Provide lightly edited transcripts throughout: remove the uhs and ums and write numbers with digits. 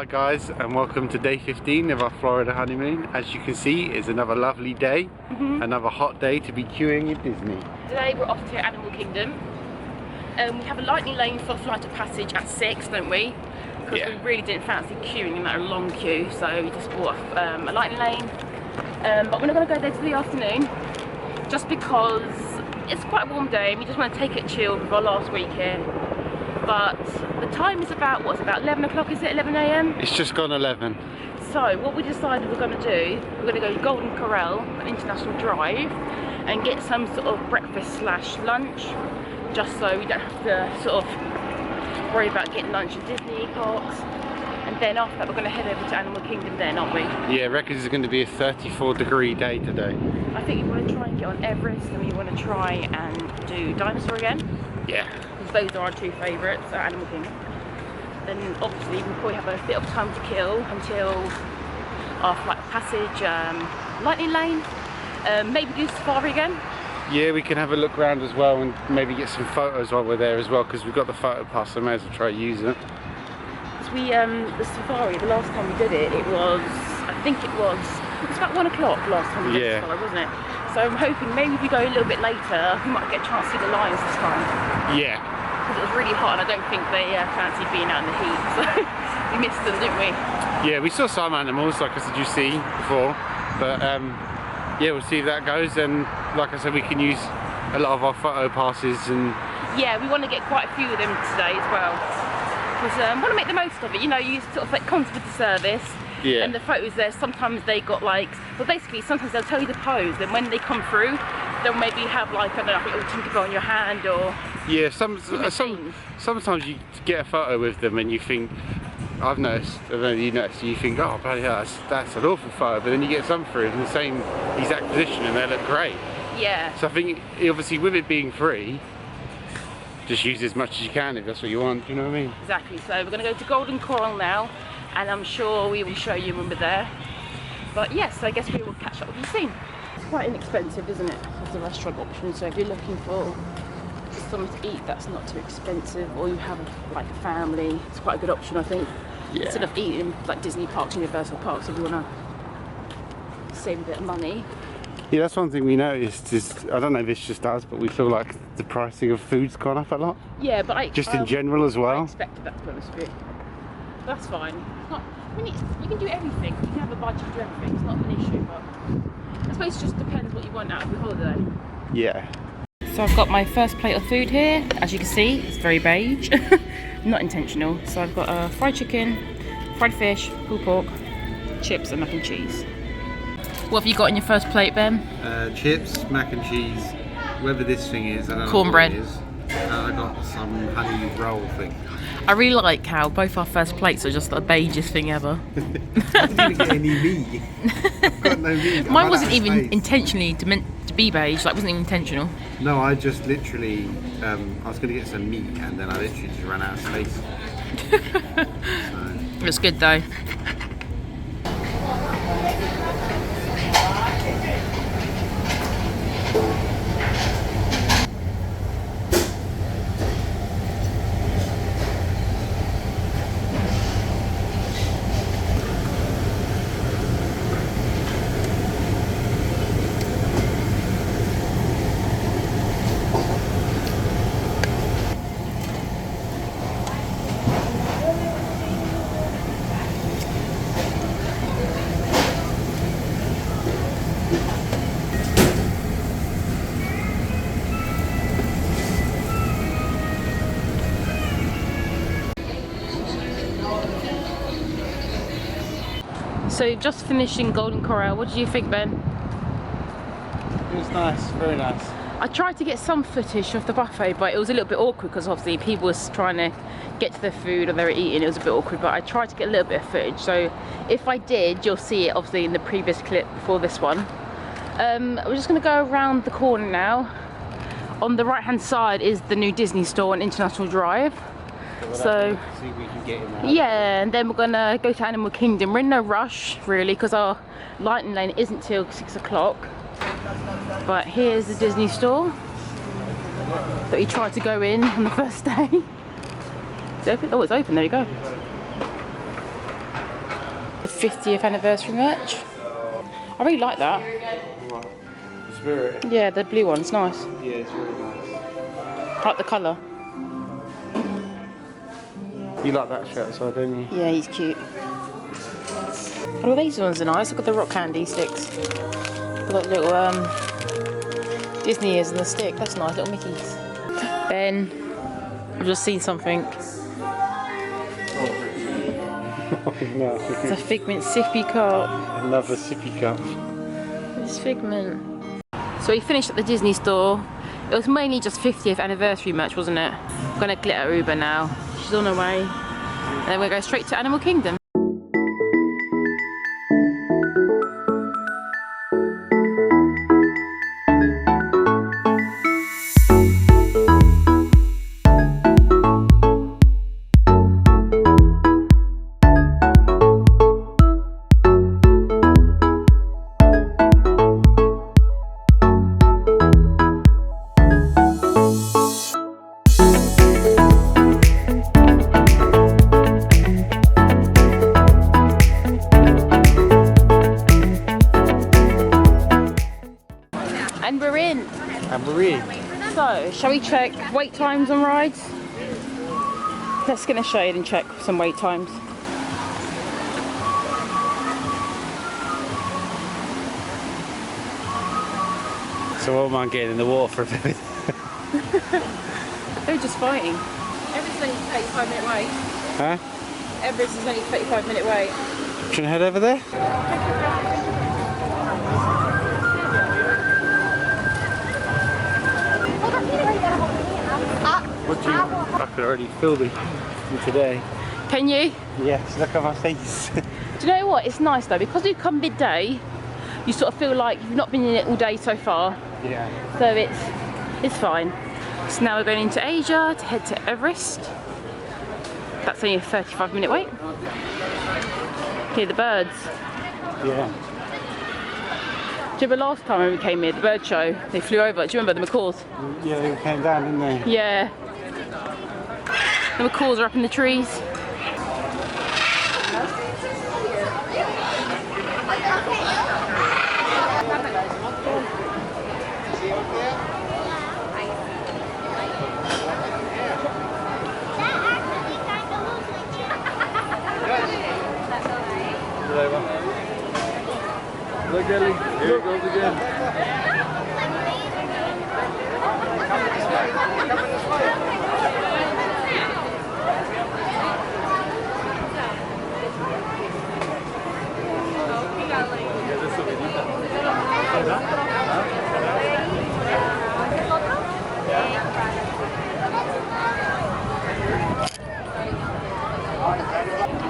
Hi guys, and welcome to day 15 of our Florida honeymoon. As you can see, it's another lovely day, another hot day to be queuing in Disney. Today we're off to Animal Kingdom. We have a lightning lane for Flight of Passage at 6, don't we? Because we really didn't fancy queuing in that long queue, so we just bought a lightning lane. But we're not going to go there till the afternoon, just because it's quite a warm day and we just want to take it chill with our last week here. But the time is about, what's about 11 o'clock, is it 11 AM? It's just gone 11. So what we decided we're going to do, we're going to go to Golden Corral, an international drive, and get some sort of breakfast slash lunch, just so we don't have to sort of worry about getting lunch at Disney parks. And then after that we're going to head over to Animal Kingdom then, aren't we? Yeah, I reckon it's going to be a 34-degree day today. I think we want to try and get on Everest, and we want to try and do Dinosaur again. Yeah. Because those are our two favourites at Animal Kingdom. Then obviously we probably have a bit of time to kill until our Flight of Passage, lightning lane. Maybe do safari again. Yeah, we can have a look around as well and maybe get some photos while we're there as well, because we've got the photo pass, so I may as well try to use it. The safari, the last time we did it, it was about 1 o'clock last time we did the safari, wasn't it? So I'm hoping maybe if we go a little bit later, we might get a chance to see the lions this time. Yeah. Because it was really hot and I don't think they fancied being out in the heat, so we missed them, didn't we? Yeah, we saw some animals, like I said, you see before, but yeah, we'll see if that goes, and like I said, we can use a lot of our photo passes, and yeah, we want to get quite a few of them today as well. Because want to make the most of it, you know, you sort of like concept of the service. Yeah. And the photos there, sometimes they got like, well basically sometimes they'll tell you the pose, and when they come through, they'll maybe have like, I don't know, like a little Tinkerbell in your hand, or yeah, sometimes you get a photo with them and you think, I've noticed, I don't know, you notice, you think, oh bloody hell, that's an awful photo, but then you get some through in the same exact position and they look great. Yeah. So I think obviously with it being free, just use as much as you can if that's what you want, do you know what I mean? Exactly, so we're going to go to Golden Corral now, and I'm sure we will show you when we're there. But yes, I guess we will catch up with you soon. It's quite inexpensive, isn't it, as a restaurant option, so if you're looking for something to eat that's not too expensive, or you have like a family, it's quite a good option, I think. Yeah. Instead of eating like Disney parks, Universal parks, if you want to save a bit of money. Yeah, that's one thing we noticed is, I don't know if it's just us, but we feel like the pricing of food's gone up a lot. Yeah, but just in general as well. I expected that, to be honest with you. That's fine. It's not, I mean, you can do everything. You can have a budget to do everything. It's not an issue, but I suppose it just depends what you want out of your holiday. Yeah. So I've got my first plate of food here. As you can see, it's very beige. Not intentional. So I've got fried chicken, fried fish, pulled pork, chips and mac and cheese. What have you got in your first plate, Ben? Chips, mac and cheese, whatever this thing is, I don't know cornbread. What it is. I got some honey roll thing. I really like how both our first plates are just the beigest thing ever. I didn't even get any meat. I've got no meat. Mine wasn't even intentionally meant to be beige, like wasn't even intentional. No, I just literally, I was going to get some meat and then I literally just ran out of space. So. It's good though. So just finishing Golden Corral, what did you think, Ben? It was nice, very nice. I tried to get some footage of the buffet, but it was a little bit awkward because obviously people were trying to get to their food or they were eating. It was a bit awkward, but I tried to get a little bit of footage. So if I did, you'll see it obviously in the previous clip before this one. We're just going to go around the corner now. On the right hand side is the new Disney store on International Drive. So see if we can get in there. Yeah, and then we're gonna go to Animal Kingdom. We're in no rush really because our lightning lane isn't till 6 o'clock. But here's the Disney store that we tried to go in on the first day. It's open? Oh, it's open, there you go. 50th anniversary merch. I really like that. What? The Spirit? Yeah, the blue one's nice. Yeah, it's really nice. I like the colour. You like that shirt as well, don't you? Yeah, he's cute. Oh, these ones are nice. Look at the rock candy sticks. They've got little Disney ears on the stick. That's nice, little Mickeys. Ben, I've just seen something. No. It's a Figment sippy cup. Another sippy cup. It's Figment. So we finished at the Disney store. It was mainly just 50th anniversary merch, wasn't it? I'm gonna glitter Uber now. She's on her way. And then we'll go straight to Animal Kingdom. And we're in. And we're in. So, shall we check wait times on rides? Let's get in the shade and check some wait times. So what am I getting in the water for a bit? They're just fighting. Everett's only 35-minute wait. Huh? Everett's is only 35-minute wait. Should I head over there? What do you... I can already feel them today. Can you? Yes, look at my face. Do you know what? It's nice though, because you come midday, you sort of feel like you've not been in it all day so far. Yeah. So it's fine. So now we're going into Asia to head to Everest. That's only a 35-minute wait. Hear the birds. Yeah. Do you remember last time when we came here, the bird show, they flew over? Do you remember the macaws? Yeah, they came down, didn't they? Yeah. The macaws are up in the trees. Look, Ellie, here it goes again.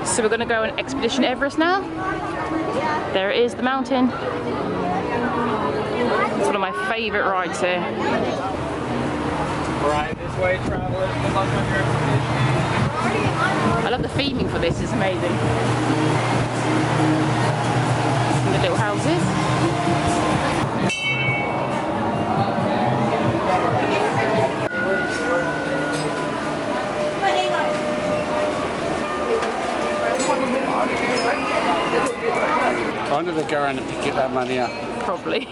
So we're going to go on Expedition Everest now. There it is, the mountain. It's one of my favourite rides here. Right this way, travelers. Good luck on your expedition. I love the theming for this, it's amazing. And the little houses. I wonder if they go around and pick that money up. Probably.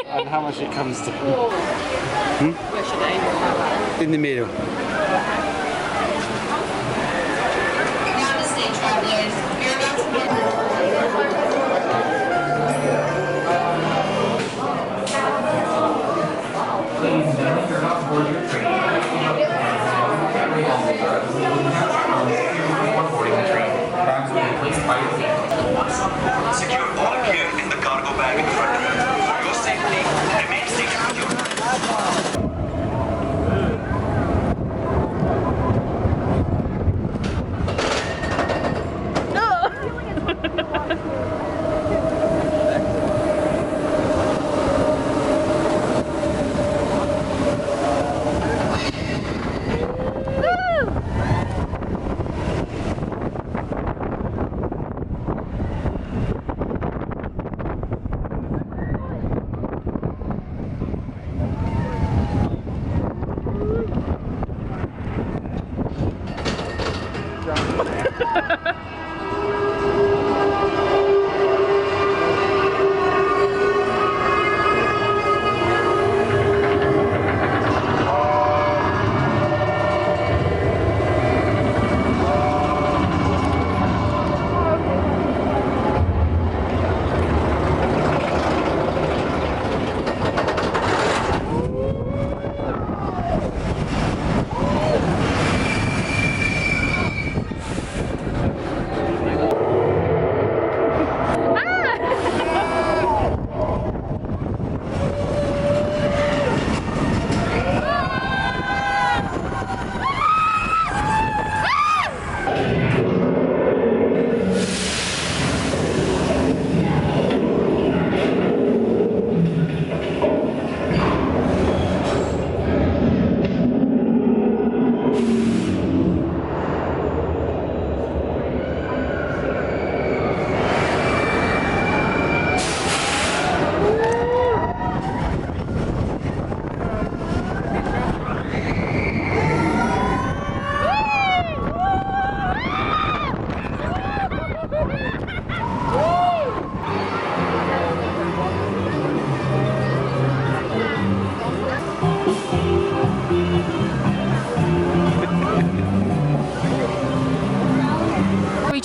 And how much it comes to. Where should they? In the middle. Namaste, travelers. You're about to get... Ladies and gentlemen, you're about to board your train. Every household are one boarding the train. Bags will be placed by your feet. Secure all gear in the cargo bag in front of you. For your safety, remain seated with your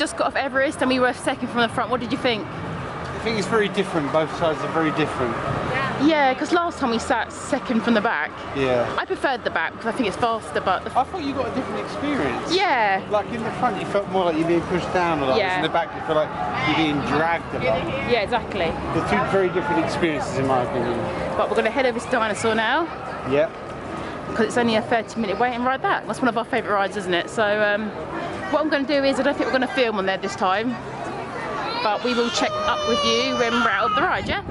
just got off Everest and we were second from the front. What did you think? I think it's very different. Both sides are very different. Yeah, because last time we sat second from the back. Yeah. I preferred the back because I think it's faster, but... I thought you got a different experience. Yeah. Like in the front you felt more like you're being pushed down a lot. Yeah. In the back you feel like you're being dragged a lot. Yeah, exactly. They're two very different experiences in my opinion. But we're going to head over to Dinosaur now. Yep. Because it's only a 30-minute wait and ride back. That's one of our favourite rides, isn't it? So what I'm going to do is, I don't think we're going to film on there this time, but we will check up with you when we're out of the ride, yeah?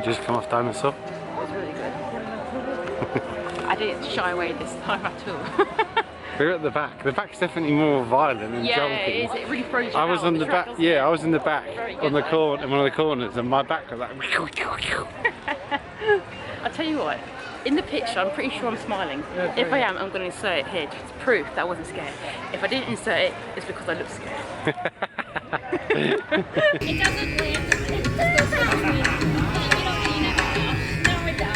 Just come off Dinosaur. It was really good. I didn't shy away this time at all. We're at the back. The back's definitely more violent and yeah, jolting. it is. It really throws you I was out on the back. track, Yeah, I was in the back on the good, corner, in one of the corners, and my back was like. I'll tell you what. In the picture, I'm pretty sure I'm smiling. If I am, I'm going to insert it here. It's proof that I wasn't scared. If I didn't insert it, it's because I look scared. It doesn't land. It just goes past me. You never know. No, it does.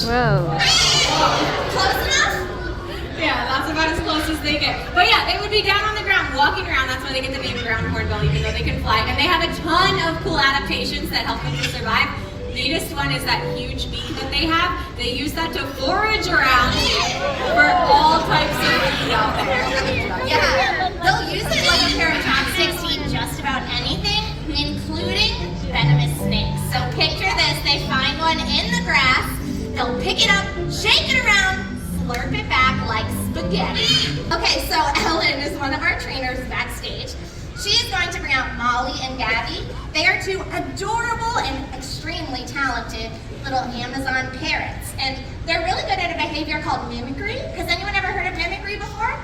Whoa. Close enough? Yeah, that's about as close as they get. But yeah, they would be down on the ground, walking around. That's why they get the name ground hornbill, even though they can fly. And they have a ton of cool adaptations that help them to survive. Neatest one is that huge beak that they have. They use that to forage around for all types of food out there. Yeah, they'll use it like a pair of chopsticks to eat just about anything, including venomous snakes. So picture this, they find one in the grass, they'll pick it up, shake it around, slurp it back like spaghetti. Okay, so Ellen is one of our trainers backstage. She is going to bring out Molly and Gabby. They are two adorable and extremely talented little Amazon parrots. And they're really good at a behavior called mimicry. Has anyone ever heard of mimicry before?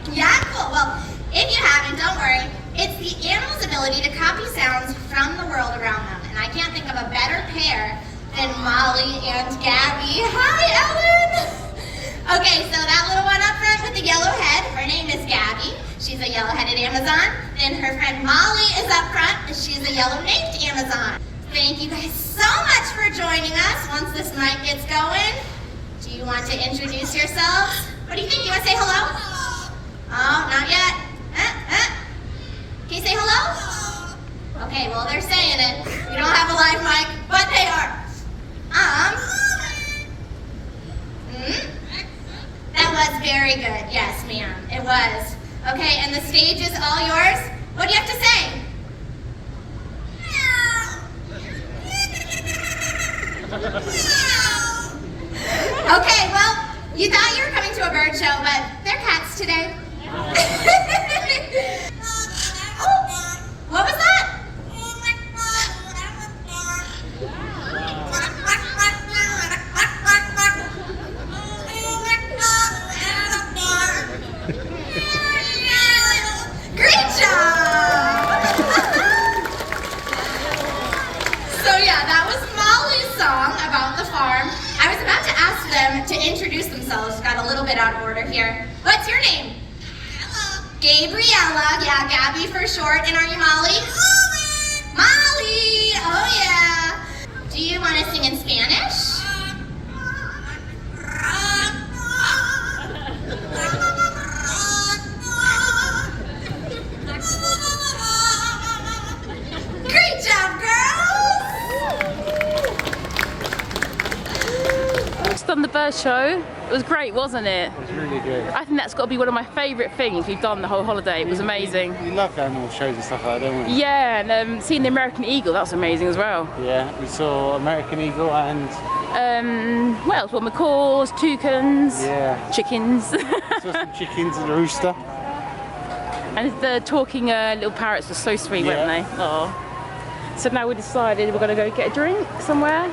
Yeah, cool. Well, if you haven't, don't worry. It's the animal's ability to copy sounds from the world around them. And I can't think of a better pair than Molly and Gabby. Hi, Ellen! Okay, so that little one up front with the yellow head, her name is Gabby. She's a yellow-headed Amazon. Then her friend Molly is up front, and she's a yellow-naped Amazon. Thank you guys so much for joining us. Once this mic gets going, do you want to introduce yourselves? What do you think? You want to say hello? Oh, not yet. Can you say hello? Okay, well, they're saying it. We don't have a live mic, but they are. That was very good. Yes, ma'am. It was. Okay, and the stage is all yours. What do you have to say? Okay, well, you thought you were coming to a bird show, but they're cats today. Oh, what was that? Great job! So yeah, that was Molly's song about the farm. I was about to ask them to introduce themselves. Got a little bit out of order here. What's your name? Hello. Gabriella, yeah, Gabby for short. And are you Molly? Molly! Oh yeah. Do you want to sing in Spanish? Great job, girls! Just on the bird show. It was great, wasn't it? It was really good. I think that's got to be one of my favourite things we've done the whole holiday. It was amazing. You love animal shows and stuff like that, don't we? Yeah, and seeing the American eagle, that was amazing as well. Yeah, we saw American eagle and What else? Well, macaws, toucans, yeah, chickens. saw some chickens and a rooster. And the talking little parrots were so sweet, weren't they? Oh. So now we decided we're going to go get a drink somewhere.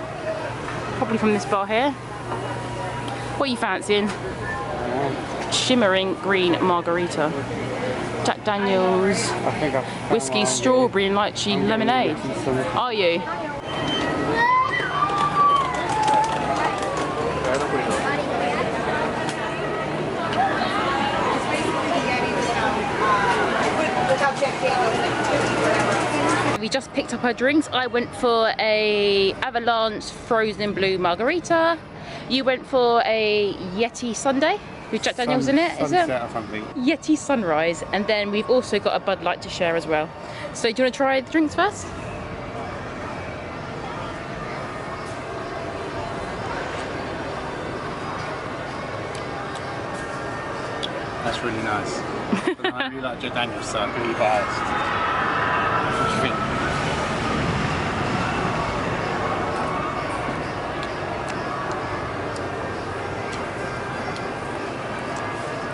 Probably from this bar here. What are you fancying? Shimmering green margarita. Jack Daniels, I think I whiskey, strawberry and lychee lemonade. Are you? We just picked up our drinks. I went for a Avalanche frozen blue margarita. You went for a Yeti Sundae with Jack Daniels in it, is it? Sunset or something. Yeti Sunrise, and then we've also got a Bud Light to share as well. So do you want to try the drinks first? That's really nice. But I really like Jack Daniels, so I'm really biased. What do you think?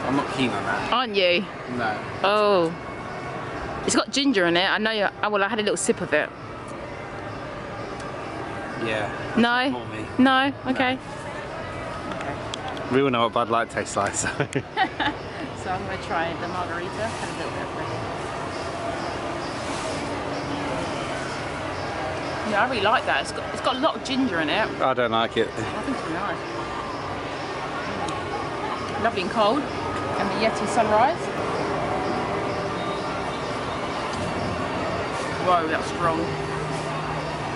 I'm not keen on that. Aren't you? No. Oh. It's got ginger in it. I know you. Oh, well, I had a little sip of it. Yeah. No? Not me. No? Okay. We all know what Bud Light tastes like, so. So I'm going to try the margarita. Had a little bit of it. Yeah, I really like that. It's got a lot of ginger in it. I don't like it. I think it's really nice. Lovely and cold. And the Yeti Sunrise. Whoa, that's strong.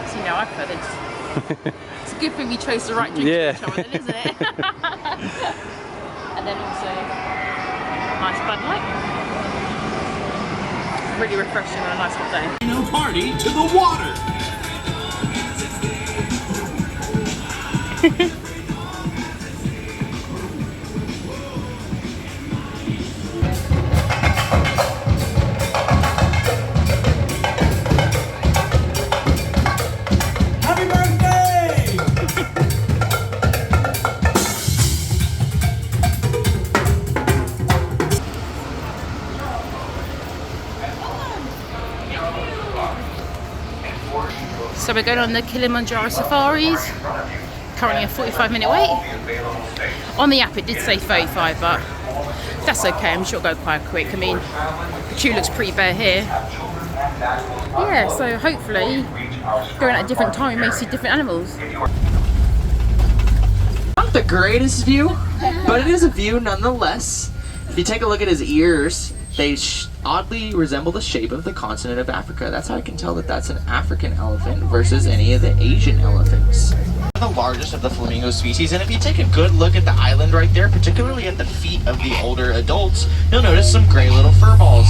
See, now I've heard it. It's a good thing we chose the right drink Yeah. for each other, then, isn't it? And then also nice Bud Light. Really refreshing on a nice hot day. No party to the water. Happy birthday! So we're going on the Kilimanjaro safaris. Currently a 45-minute wait. On the app it did say 35, but that's okay. I'm sure it'll go quite quick. I mean, the queue looks pretty bare here. Yeah, so hopefully going at a different time we may see different animals. Not the greatest view, but it is a view nonetheless. If you take a look at his ears, they oddly resemble the shape of the continent of Africa. That's how I can tell that that's an African elephant versus any of the Asian elephants. The largest of the flamingo species, and if you take a good look at the island right there, particularly at the feet of the older adults, you'll notice some gray little fur balls.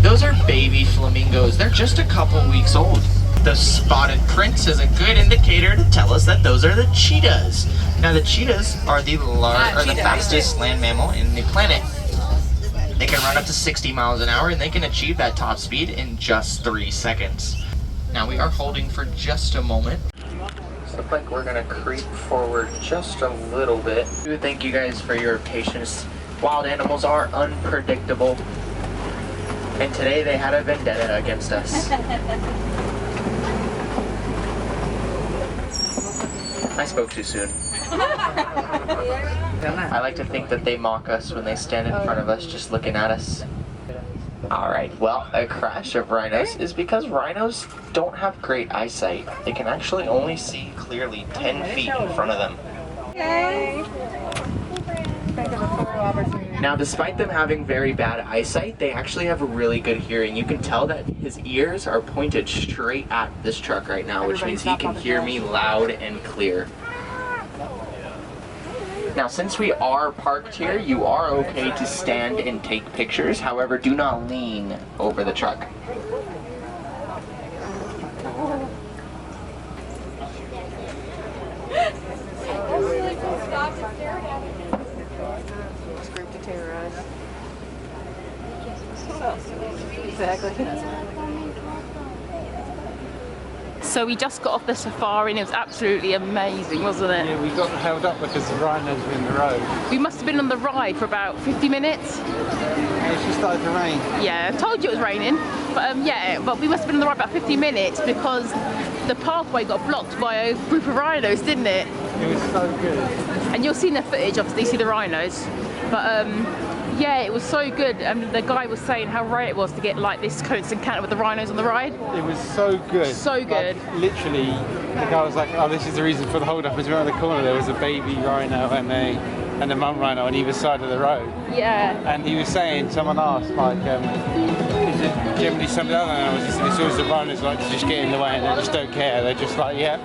Those are baby flamingos. They're just a couple weeks old. The spotted prints is a good indicator to tell us that those are the cheetahs. Now the cheetahs are the fastest land mammal in the planet. They can run up to 60 miles an hour and they can achieve that top speed in just 3 seconds. Now we are holding for just a moment. Looks like we're gonna creep forward just a little bit. Thank you guys for your patience. Wild animals are unpredictable. And today they had a vendetta against us. I spoke too soon. I like to think that they mock us when they stand in front of us just looking at us. Alright, well, a crash of rhinos is because rhinos don't have great eyesight. They can actually only see clearly 10 feet in front of them. Yay! Think of a photo opportunity. Now, despite them having very bad eyesight, they actually have a really good hearing. You can tell that his ears are pointed straight at this truck right now, which means he can hear me loud and clear. Now, since we are parked here, you are okay to stand and take pictures. However, do not lean over the truck. So we just got off the safari and it was absolutely amazing, wasn't it? Yeah, we got held up because the rhinos were in the road. We must have been on the ride for about 50 minutes. And it just started to rain. Yeah, I told you it was raining. But but we must have been on the ride about 50 minutes because the pathway got blocked by a group of rhinos, didn't it? It was so good. And you'll see in the footage, obviously, you see the rhinos. But yeah, it was so good. The guy was saying how rare it was to get like this close encounter with the rhinos on the ride. It was so good. So good. Like, literally, the guy was like, oh, this is the reason for the hold up. As we were around the corner, there was a baby rhino and a mum rhino on either side of the road. Yeah. And he was saying, someone asked, like, is it generally some of the other animals? It's always the rhinos like to just get in the way and they just don't care. They're just like, yeah,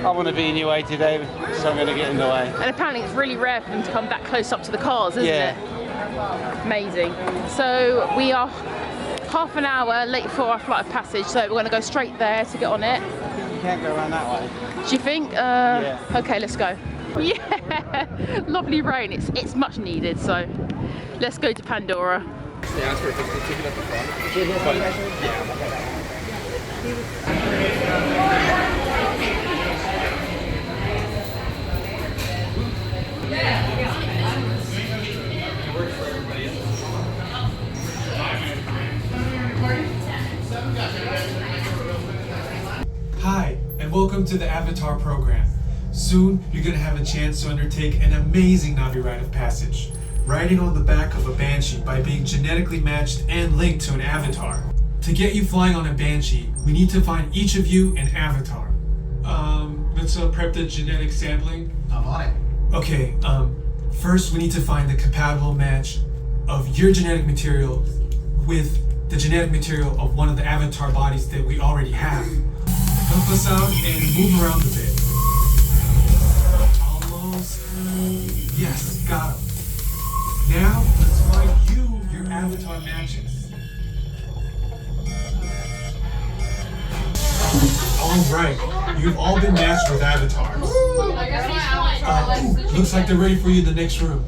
I want to be in your way today, so I'm going to get in the way. And apparently it's really rare for them to come that close up to the cars, isn't it? Amazing. So we are half an hour late for our flight of passage, so we're going to go straight there to get on it. You can't go around that way. Do you think? Yeah. Okay, let's go. Yeah, lovely rain. It's much needed. So let's go to Pandora. Hi, and welcome to the Avatar program. Soon, you're going to have a chance to undertake an amazing Navi rite of passage, riding on the back of a Banshee by being genetically matched and linked to an avatar. To get you flying on a Banshee, we need to find each of you an avatar. Let's prep the genetic sampling. I'm on it. Okay, first we need to find the compatible match of your genetic material with the genetic material of one of the avatar bodies that we already have. Help us out and move around a bit. Almost. Yes, got him. Now, let's find you your avatar matches. Alright, you've all been matched with avatars. Looks like they're ready for you in the next room.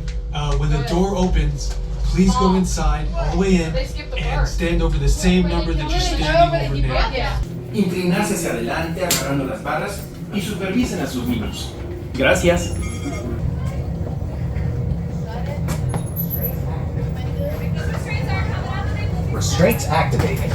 When the door opens, please go inside, all the way in, and stand over the same number that you're standing over now. Inclinarse hacia adelante agarrando las barras y supervisen a sus niños. Gracias. Restraints activated.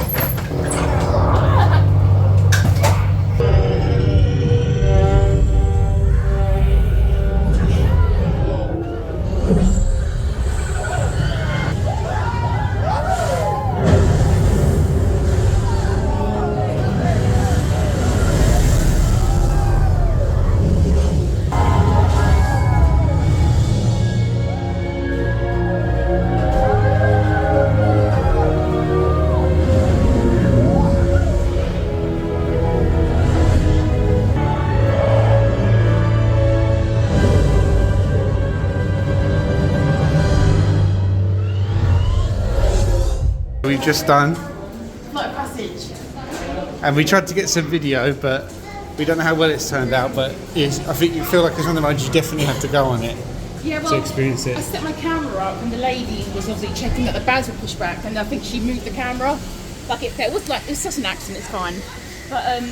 We've just done, Flight of passage. and we tried to get some video, but we don't know how well it's turned out. But I think you feel like it's one of the rides you definitely have to go on it to experience it. I set my camera up and the lady was obviously checking that the bags were pushed back, and I think she moved the camera. Like it was such an accident, it's fine. But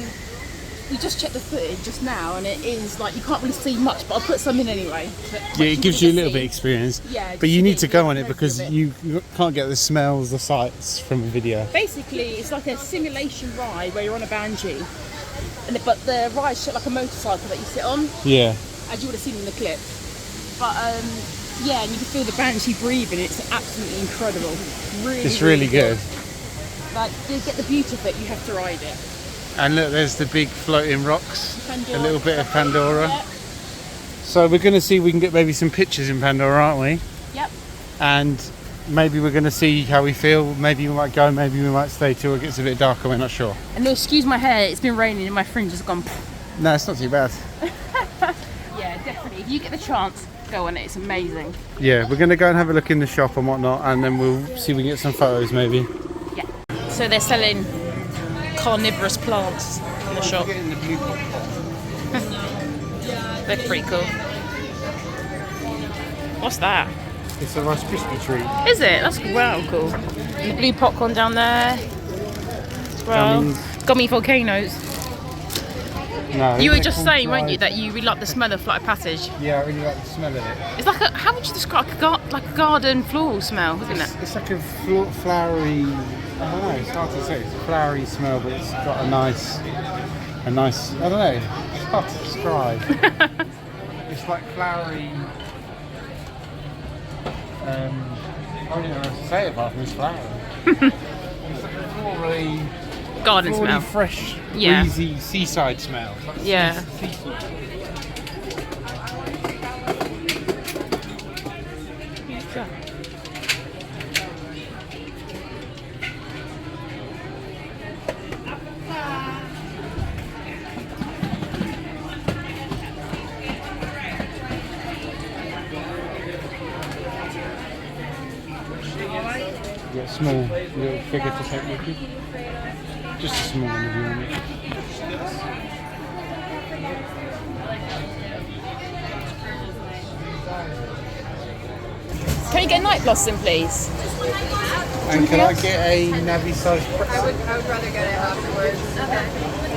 we just checked the footage just now, and it is like you can't really see much, but I'll put some in anyway. Yeah, it gives you a little bit of experience. Yeah, but you need to go on it because you can't get the smells, the sights from a video. Basically, it's like a simulation ride where you're on a Banshee, but the ride's shaped like a motorcycle that you sit on. Yeah. As you would have seen in the clip. But yeah, and you can feel the Banshee breathing. It's absolutely incredible. It's really good. Like, to get the beauty of it, you have to ride it. And look, there's the big floating rocks. Pandora. A little bit of Pandora. Yeah. So we're going to see if we can get maybe some pictures in Pandora, aren't we? Yep. and maybe we're going to see how we feel. Maybe we might go, maybe we might stay till it gets a bit darker, we're not sure. And no, excuse my hair, it's been raining and my fringe has gone. No, it's not too bad. Yeah, definitely. If you get the chance, go on it, it's amazing. Yeah, we're going to go and have a look in the shop and whatnot, and then we'll see if we can get some photos maybe. Yeah. So they're selling carnivorous plants in the shop. Getting the blue pot. They're pretty cool. What's that? It's a Rice Krispie treat. Is it? That's wow, cool. And the blue popcorn down there as well. Gummies. Gummy volcanoes. No, You were just saying, weren't you, that you really like the smell of Flight of Passage? Yeah, I really like the smell of it. It's like a, how would you describe like a garden floral smell, isn't it? It's like a flowery, I don't know, it's hard to say. It's a flowery smell, but it's got a nice, I don't know, it's hard to describe. It's like flowery, I don't know how to say it apart from it's flowery. It's like a flowery, Garden smell. fresh, Yeah. breezy seaside smell. It's like Yeah. seaside. Get a small little figure to take with you. Just a small one if you want it. Can you get a night blossom, please? And can I get a Navi size pretzel? I would rather get it afterwards. Okay.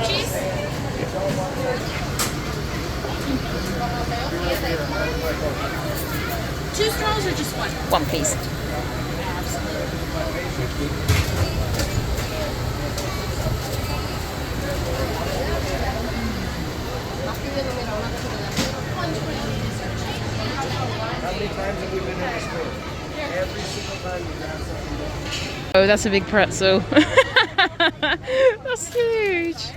Cheese? Two straws or just one? One piece. Oh, that's a big pretzel. That's huge.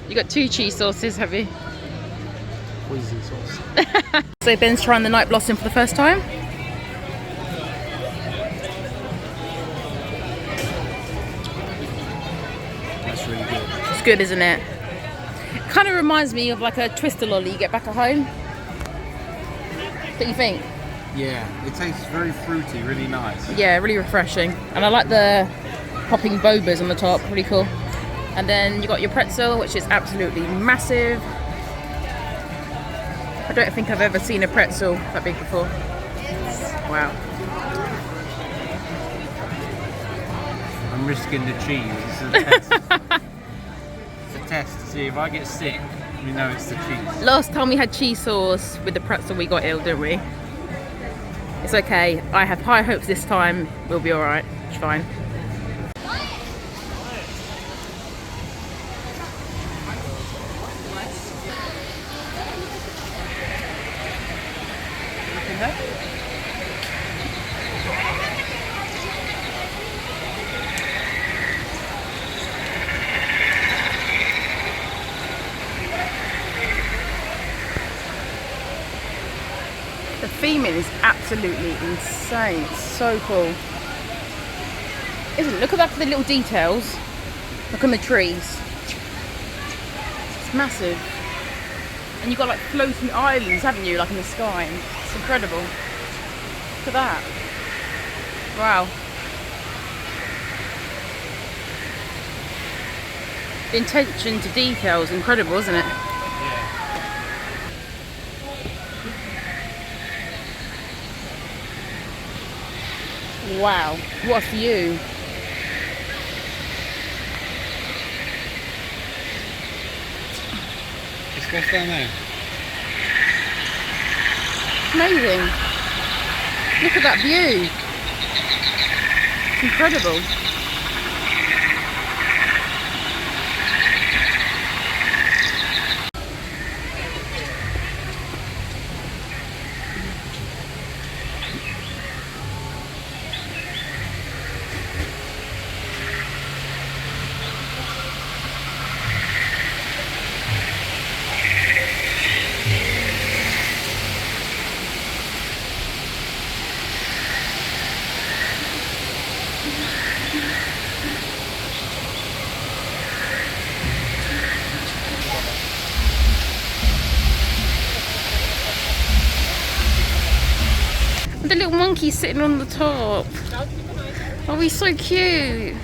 You got 2 cheese sauces, have you? Poison sauce. So Ben's trying the night blossom for the first time. That's really good. It's good, isn't it? Kind of reminds me of like a Twister lolly you get back at home. What do you think? Yeah, it tastes very fruity, really nice. Yeah, really refreshing. And I like the popping bobas on the top, really cool. And then you got your pretzel, which is absolutely massive. I don't think I've ever seen a pretzel that big before. Wow. I'm risking the cheese. It's a test. It's a test to see if I get sick, we know it's the cheese. Last time we had cheese sauce with the pretzel, we got ill, didn't we? It's okay. I have high hopes this time. We'll be alright. It's fine. The theming is absolutely insane. It's so cool. Isn't it? Look at that for the little details. Look on the trees. It's massive. And you've got like floating islands, haven't you? Like in the sky. It's incredible. Look at that. Wow. The attention to detail is incredible, isn't it? Wow, what a view. Let's go down there. Amazing. Look at that view. It's incredible. monkey's sitting on the top. Oh, he's so cute.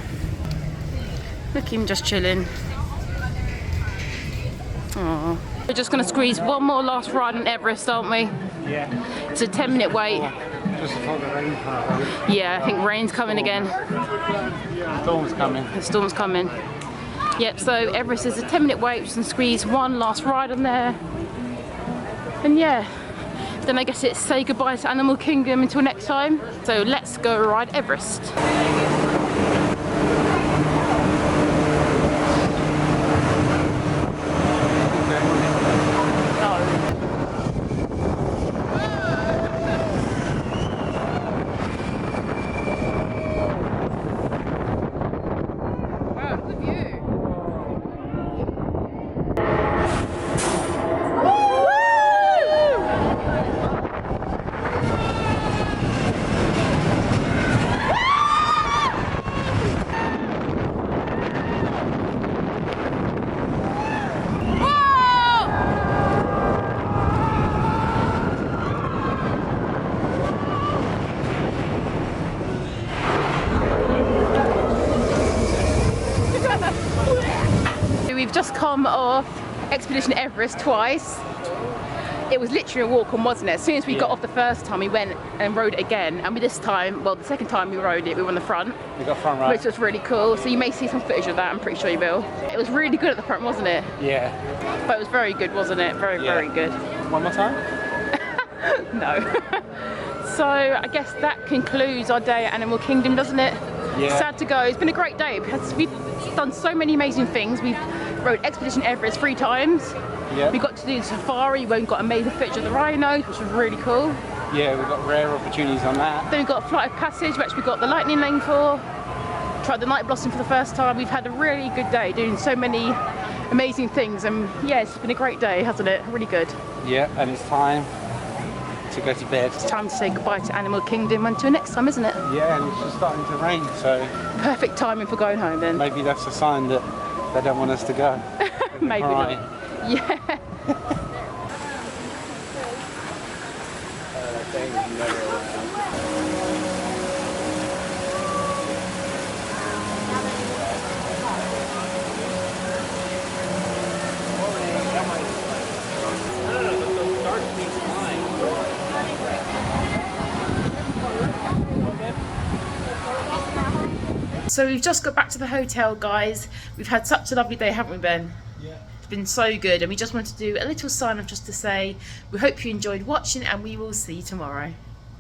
Look at him just chilling. Oh. We're just gonna squeeze one more last ride on Everest, aren't we? Yeah. It's a 10-minute wait. Just before the rain comes. Yeah, I think rain's coming again. The storm's coming. The storm's coming. Yep, so Everest is a 10-minute wait. Just gonna squeeze one last ride on there. And yeah, then I guess it's say goodbye to Animal Kingdom until next time. So let's go ride Everest. We've just come off Expedition Everest twice. It was literally a walk on, wasn't it? As soon as we got off the first time, we went and rode it again. And this time, well, the second time we rode it, we were on the front. We got front right. Which was really cool. So you may see some footage of that, I'm pretty sure you will. It was really good at the front, wasn't it? Yeah. But it was very good, wasn't it? Very, very good. One more time? No. So I guess that concludes our day at Animal Kingdom, doesn't it? Yeah. Sad to go. It's been a great day because we've done so many amazing things. We've rode Expedition Everest 3 times. Yeah. We got to do the safari where we got amazing footage of the rhinos, which was really cool. Yeah, we got rare opportunities on that. Then we got Flight of Passage, which we got the lightning lane for. Tried the night blossom for the first time. We've had a really good day doing so many amazing things, and yeah, it's been a great day, hasn't it? Really good. Yeah, and it's time to go to bed. It's time to say goodbye to Animal Kingdom until next time, isn't it? Yeah, and it's just starting to rain, so perfect timing for going home then. Maybe that's a sign that they don't want us to go. Maybe not. Yeah. So we've just got back to the hotel, guys. We've had such a lovely day, haven't we, Ben? Yeah. It's been so good, and we just wanted to do a little sign off just to say we hope you enjoyed watching, and we will see you tomorrow.